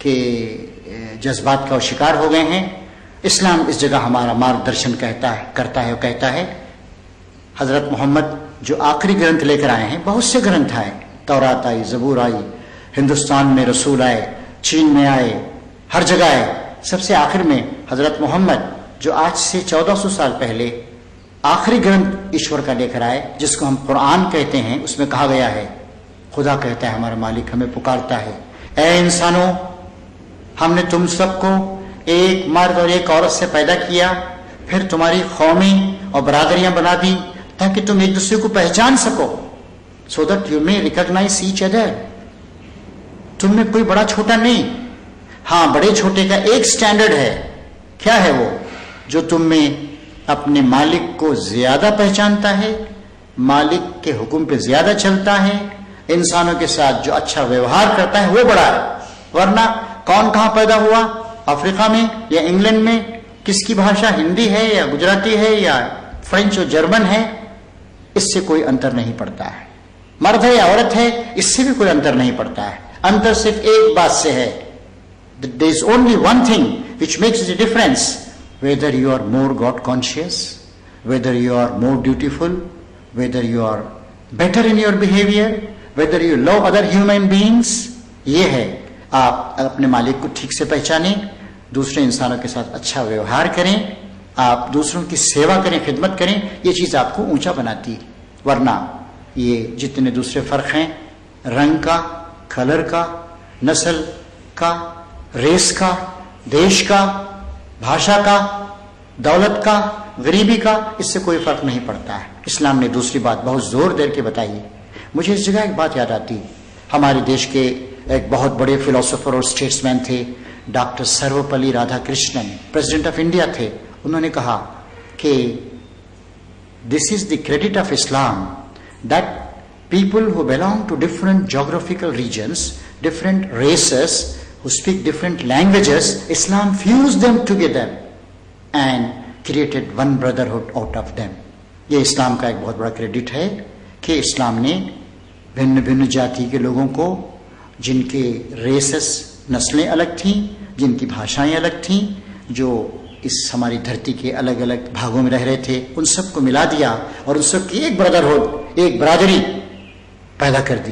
کہ جذبات کا شکار ہو گئے ہیں. اسلام اس جگہ ہمارا مارگدرشن کرتا ہے اور کہتا ہے حضرت محمد جو آخری گرنتھ لے کر آئے ہیں، بہت سے گرنتھ آئے، تورات آئی، زبور آئی، ہندوستان میں رسول آئے، چین میں آئے، ہر جگہ آئے، سب سے آخر میں حضرت محمد جو آج سے 1400 سال پہلے آخری گرنتھ ایشور کا لے کر آئے، جس کو ہم قرآن کہتے ہیں. اس میں کہا گیا ہے، خدا کہتا ہے ہمارا مالک ہمیں پکارتا ہے، اے انسانوں، ہم نے تم سب کو ایک مرد اور ایک عورت سے پیدا کیا، پھر تمہاری قومیں اور برادریاں بنا دی تاکہ تم ایک دوسرے کو پہچان سکو، so that you may recognize each other. تم میں کوئی بڑا چھوٹا نہیں. ہاں، بڑے چھوٹے کا ایک سٹینڈرڈ ہے. کیا ہے وہ؟ جو تم میں اپنے مالک کو زیادہ پہچانتا ہے، مالک کے حکم پہ زیادہ چلتا ہے، انسانوں کے ساتھ جو اچھا ویوہار کرتا ہے وہ بڑا ہے. ورنہ کون کہاں پیدا ہوا، افریقہ میں یا انگلینڈ میں، کس کی بھاشا ہندی ہے یا گجراتی ہے یا فرینچ اور جرمن ہے، اس سے کوئی انتر نہیں پڑتا ہے. مرد ہے یا عورت ہے، اس سے بھی کوئی انتر نہیں پڑتا ہے. انتر صرف ایک بات سے ہے. there is only one thing which makes the difference, whether you are more God conscious, whether you are more dutiful, whether you are better in your behavior, whether you love other human beings. یہ ہے، آپ اپنے مالک کو ٹھیک سے پہچانیں، دوسرے انسانوں کے ساتھ اچھا ویوہار کریں، آپ دوسروں کی سیوا کریں، خدمت کریں. یہ چیز آپ کو اونچا بناتی. ورنہ یہ جتنے دوسرے فرق ہیں، رنگ کا، کلر کا، نسل کا، ریس کا، دیش کا، بھاشا کا، دولت کا، غریبی کا، اس سے کوئی فرق نہیں پڑتا ہے. اسلام نے دوسری بات بہت زور دے کے بتائی. مجھے اس جگہ ایک بات یاد آتی. ہمارے دیش کے ایک بہت بڑے فلاسفر اور اسٹیٹس مین تھے، doctor Sarvepalli Radhakrishnan, president of India تھے. انہوں نے کہا کہ this is the credit of Islam that people who belong to different geographical regions, different races, who speak different languages, Islam fused them together and created one brotherhood out of them. یہ اسلام کا ایک بہت بڑا credit ہے کہ اسلام نے بھن بھن جاتی کے لوگوں کو، جن کے ریسز، نسلیں الگ تھیں، جن کی بھاشائیں الگ تھیں، جو اس ہماری دھرتی کے الگ الگ بھاگوں میں رہ رہے تھے، ان سب کو ملا دیا اور ان سب کی ایک بردرہڈ، ایک برادری پیدا کر دی.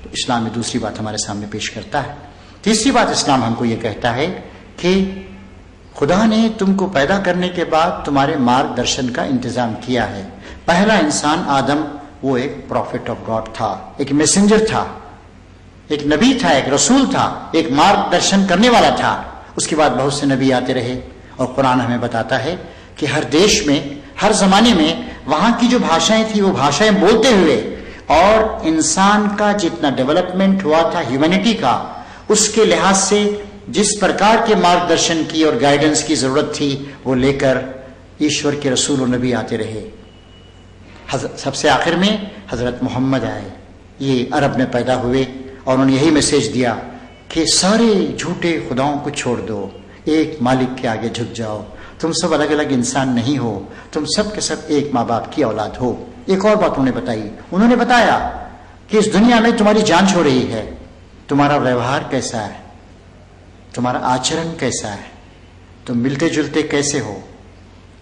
تو اسلام میں دوسری بات ہمارے سامنے پیش کرتا ہے. تیسری بات اسلام ہم کو یہ کہتا ہے کہ خدا نے تم کو پیدا کرنے کے بعد تمہارے مارگ درشن کا انتظام کیا ہے. پہلا انسان آدم، وہ ایک پروفٹ آف گاڈ تھا، ایک میسنجر تھا، ایک نبی تھا، ایک رسول تھا، ایک مارگ درشن کرنے والا تھا. اس کے بعد بہت سے نبی آتے رہے، اور قرآن ہمیں بتاتا ہے کہ ہر دیش میں، ہر زمانے میں وہاں کی جو بھاشائیں تھیں وہ بھاشائیں بولتے ہوئے، اور انسان کا جتنا ڈیولپمنٹ ہوا تھا ہیومینٹی کا، اس کے لحاظ سے جس پرکار کے مارگ درشن کی اور گائیڈنس کی ضرورت تھی وہ لے کر ایشور کے رسول و نبی آتے رہے. سب سے آخر میں حضرت محمد آئے. یہ عرب میں پیدا ہوئے اور انہوں نے یہی میسیج دیا کہ سارے جھوٹے خداؤں کو چھوڑ دو، ایک مالک کے آگے جھک جاؤ. تم سب الگ الگ انسان نہیں ہو، تم سب کے سب ایک ماں باپ کی اولاد ہو. ایک اور بات انہوں نے بتائی، انہوں نے بتایا کہ اس دنیا میں تمہاری جان چھوڑ رہی ہے، تمہارا ویوہار کیسا ہے، تمہارا آچرن کیسا ہے، تم ملتے جلتے کیسے ہو،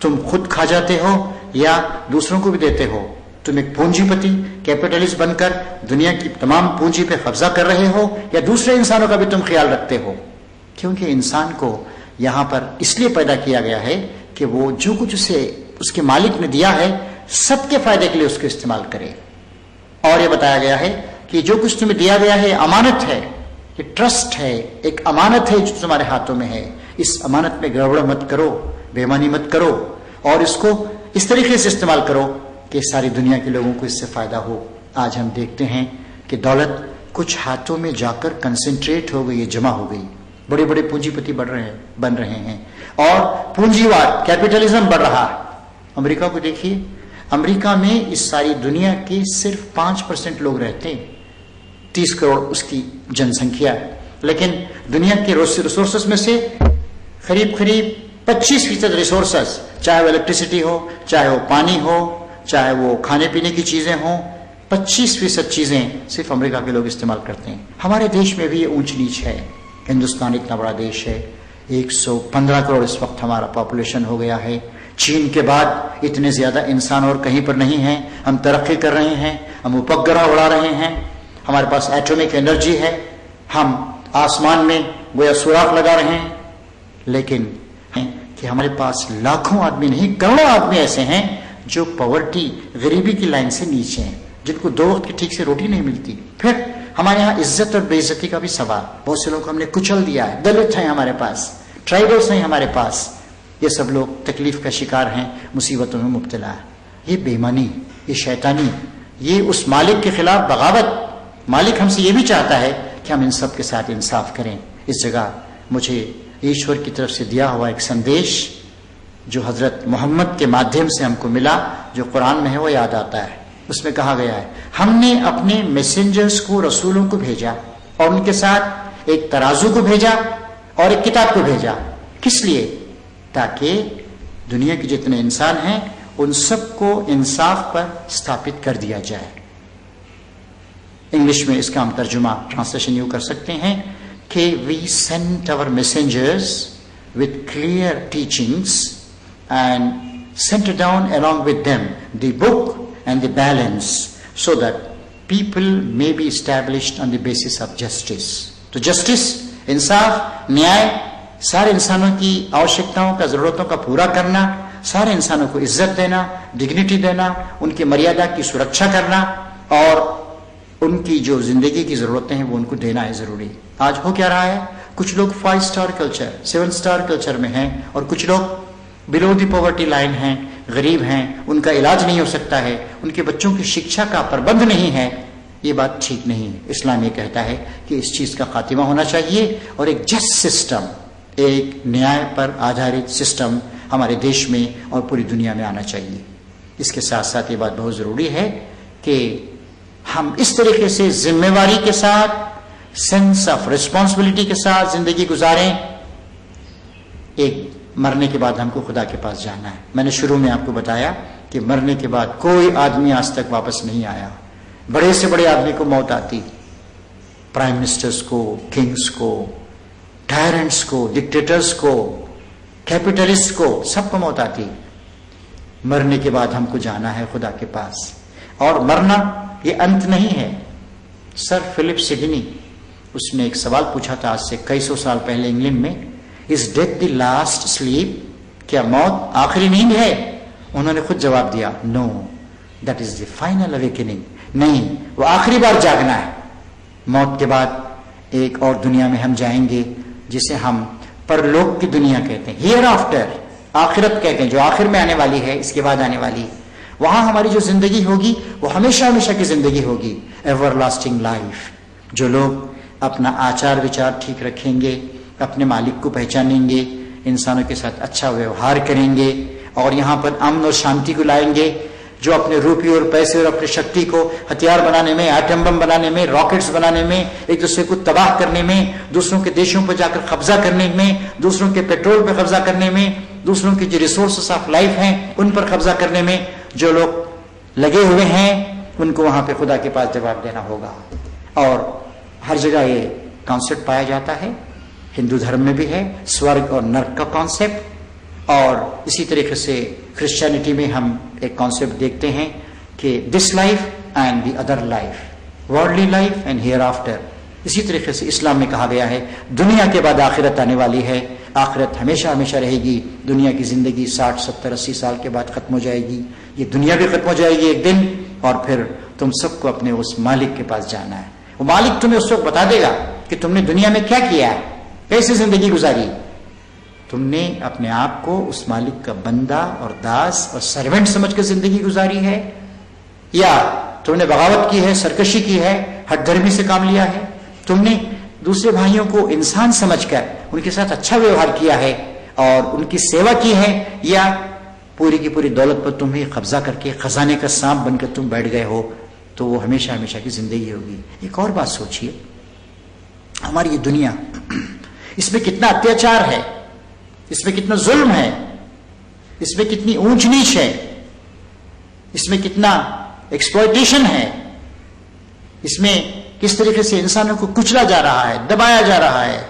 تم خود کھا جاتے ہو یا دوسروں کو بھی دیتے ہو، تم ایک پونجی پتی کیپٹلسٹ بن کر دنیا کی تمام پونجی پہ قبضہ کر رہے ہو، یا دوسرے انسانوں کا بھی تم خیال رکھتے ہو. کیونکہ انسان کو یہاں پر اس لیے پیدا کیا گیا ہے کہ وہ جو کچھ اسے اس کے مالک نے دیا ہے سب کے فائدے کے لیے اس کو استعمال کرے. اور یہ بتایا گیا ہے کہ جو کچھ تمہیں دیا گیا ہے امانت ہے، یہ ٹرسٹ ہے، ایک امانت ہے جو تمہارے ہاتھوں میں ہے. اس امانت میں گڑبڑ مت کرو، بے ایمانی مت کرو، اور اس کو اس طریقے سے استعمال کرو کہ ساری دنیا کے لوگوں کو اس سے فائدہ ہو. آج ہم دیکھتے ہیں کہ دولت کچھ ہاتھوں میں جا کر کنسنٹریٹ ہو گئی، جمع ہو گئی، بڑے بڑے پونجی پتی بن رہے ہیں، اور پونجیواد کیپٹلزم بڑھ رہا ہے. امریکہ کو دیکھیے، امریکہ میں اس ساری دنیا کے صرف 5% لوگ رہتے ہیں، 30 کروڑ اس کی جن سنکھیا ہے، لیکن دنیا کے ریسورسز میں سے قریب 25% ریسورسز، چاہے وہ الیکٹریسٹی ہو، چاہے وہ پانی ہو، چاہے وہ کھانے پینے کی چیزیں ہوں، 25% چیزیں صرف امریکہ کے لوگ استعمال کرتے ہیں. ہمارے دیش میں بھی یہ اونچ نیچ ہے. ہندوستان اتنا بڑا دیش ہے، 115 کروڑ اس وقت ہمارا پاپولیشن ہو گیا ہے. چین کے بعد اتنے زیادہ انسان اور کہیں پر نہیں ہیں. ہم ترقی کر رہے ہیں، ہم اپگرہ اڑا رہے ہیں، ہمارے پاس ایٹمک انرجی ہے، ہم آسمان میں گویا سوراخ لگا رہے ہیں. لیکن کہ ہمارے پاس لاکھوں آدمی نہیں، کروڑوں آدمی ایسے ہیں جو پاورٹی، غریبی کی لائن سے نیچے ہیں، جن کو 2 وقت کی ٹھیک سے روٹی نہیں ملتی. پھر ہمارے ہاں عزت اور بے عزتی کا بھی سوال. بہت سے لوگوں کو ہم نے کچل دیا ہے. دلت ہیں ہمارے پاس، ٹرائبلس ہیں ہمارے پاس. یہ سب لوگ تکلیف کا شکار ہیں، مصیبتوں میں مبتلا ہے. یہ بے ایمانی، یہ شیطانی، یہ اس مالک کے خلاف بغاوت. مالک ہم سے یہ بھی چاہتا ہے کہ ہم ان سب کے ساتھ انصاف کریں. اس جگہ مجھے ایشور کی طرف سے دیا ہوا ایک سندیش جو حضرت محمد کے مادھیم سے ہم کو ملا، جو قرآن میں ہے، وہ یاد آتا ہے. اس میں کہا گیا ہے ہم نے اپنے میسنجرز کو، رسولوں کو بھیجا اور ان کے ساتھ ایک ترازو کو بھیجا اور ایک کتاب کو بھیجا. کس لیے؟ تاکہ دنیا کے جتنے انسان ہیں ان سب کو انصاف پر ستھاپت کر دیا جائے. انگلش میں اس کا ہم ترجمہ، ٹرانسلیشن یوں کر سکتے ہیں کہ we sent our messengers with clear teachings and sent down along with them the book and the balance so that people may be established on the basis of justice. تو justice، انصاف، نیائے، سارے انسانوں کی آوشکتاؤں کا، ضرورتوں کا پورا کرنا، سارے انسانوں کو عزت دینا، ڈگنیٹی دینا، ان کی مریادہ کی سرکشا کرنا اور ان کی جو زندگی کی ضرورتیں ہیں وہ ان کو دینا ہے ضروری. آج ہو کیا رہا ہے؟ کچھ لوگ 5 اسٹار کلچر، 7 اسٹار کلچر میں ہیں اور کچھ لوگ بلو دی پاورٹی لائن ہیں، غریب ہیں، ان کا علاج نہیں ہو سکتا ہے، ان کے بچوں کی شکشا کا پربند نہیں ہے. یہ بات ٹھیک نہیں ہے. اسلام یہ کہتا ہے کہ اس چیز کا خاتمہ ہونا چاہیے اور ایک جسٹ سسٹم، ایک نیائے پر آدھارت سسٹم ہمارے دیش میں اور پوری دنیا میں آنا چاہیے. اس کے ساتھ ساتھ یہ بات بہت ضروری ہے کہ ہم اس طریقے سے ذمہ داری کے ساتھ، سینس آف ریسپانسبلٹی کے ساتھ زندگی گزاریں. ایک مرنے کے بعد ہم کو خدا کے پاس جانا ہے. میں نے شروع میں آپ کو بتایا کہ مرنے کے بعد کوئی آدمی آج تک واپس نہیں آیا. بڑے سے بڑے آدمی کو موت آتی، پرائم منسٹرز کو، کنگز کو، ٹائرنٹس کو، ڈکٹیٹرز کو، کیپٹلسٹ کو، سب کو موت آتی. مرنے کے بعد ہم کو جانا ہے خدا کے پاس. اور مرنا یہ انت نہیں ہے. سر فلپ سڈنی، اس نے ایک سوال پوچھا تھا آج سے کئی سو سال پہلے انگلینڈ میں، is death the last slip? کیا موت آخری نیند ہے؟ انہوں نے خود جواب دیا، no that is the final awakening. نہیں، وہ آخری بار جاگنا ہے. موت کے بعد ایک اور دنیا میں ہم جائیں گے جسے ہم پرلوک کی دنیا کہتے ہیں، ہیئر آفٹر، آخرت کہتے ہیں، جو آخر میں آنے والی ہے، اس کے بعد آنے والی. وہاں ہماری جو زندگی ہوگی وہ ہمیشہ ہمیشہ کی زندگی ہوگی، ایور لاسٹنگ لائف. جو لوگ اپنا آچار وچار ٹھیک رکھیں گے، اپنے مالک کو پہچانیں گے، انسانوں کے ساتھ اچھا ویوہار کریں گے اور یہاں پر امن اور شانتی کو لائیں گے، جو اپنے روپیے اور پیسے اور اپنے شکتی کو ہتھیار بنانے میں، ایٹم بم بنانے میں، راکٹس بنانے میں، ایک دوسرے کو تباہ کرنے میں، دوسروں کے دیشوں پر جا کر قبضہ کرنے میں، دوسروں کے پیٹرول پہ قبضہ کرنے میں، دوسروں کے جو ریسورسز آف لائف ہیں ان پر قبضہ کرنے میں جو لوگ لگے ہوئے ہیں، ان کو وہاں پہ خدا کے پاس جواب دینا ہوگا. اور ہر جگہ یہ کانسیپٹ پایا جاتا ہے. ہندو دھرم میں بھی ہے سورگ اور نرک کا کانسیپٹ، اور اسی طریقے سے کرسچینٹی میں ہم ایک کانسیپٹ دیکھتے ہیں کہ this life and the other life, worldly life and here after. اسی طریقے سے اسلام میں کہا گیا ہے دنیا کے بعد آخرت آنے والی ہے، آخرت ہمیشہ ہمیشہ رہے گی. دنیا کی زندگی 60 70 80 سال کے بعد ختم ہو جائے گی، یہ دنیا بھی ختم ہو جائے گی ایک دن، اور پھر تم سب کو اپنے اس مالک کے پاس جانا ہے. وہ مالک تمہیں اس وقت بتا دے گا کہ تم نے دنیا میں کیا کیا ہے، کیسے زندگی گزاری. تم نے اپنے آپ کو اس مالک کا بندہ اور داس اور سرونٹ سمجھ کر زندگی گزاری ہے، یا تم نے بغاوت کی ہے، سرکشی کی ہے، ہٹ دھرمی سے کام لیا ہے، تم نے دوسرے بھائیوں کو انسان سمجھ کر ان کے ساتھ اچھا ویوہار کیا ہے اور ان کی سیوا کی ہے، یا پوری کی پوری دولت پر تمہیں قبضہ کر کے خزانے کا سانپ بن کر تم بیٹھ گئے ہو، تو وہ ہمیشہ ہمیشہ کی زندگی ہوگی. ایک اور بات سوچئے، ہماری یہ دنیا، اس میں کتنا اتیاچار ہے، اس میں کتنا ظلم ہے، اس میں کتنی اونچ نیچ ہے، اس میں کتنا ایکسپلائٹیشن ہے، اس میں کس طریقے سے انسانوں کو کچلا جا رہا ہے، دبایا جا رہا ہے.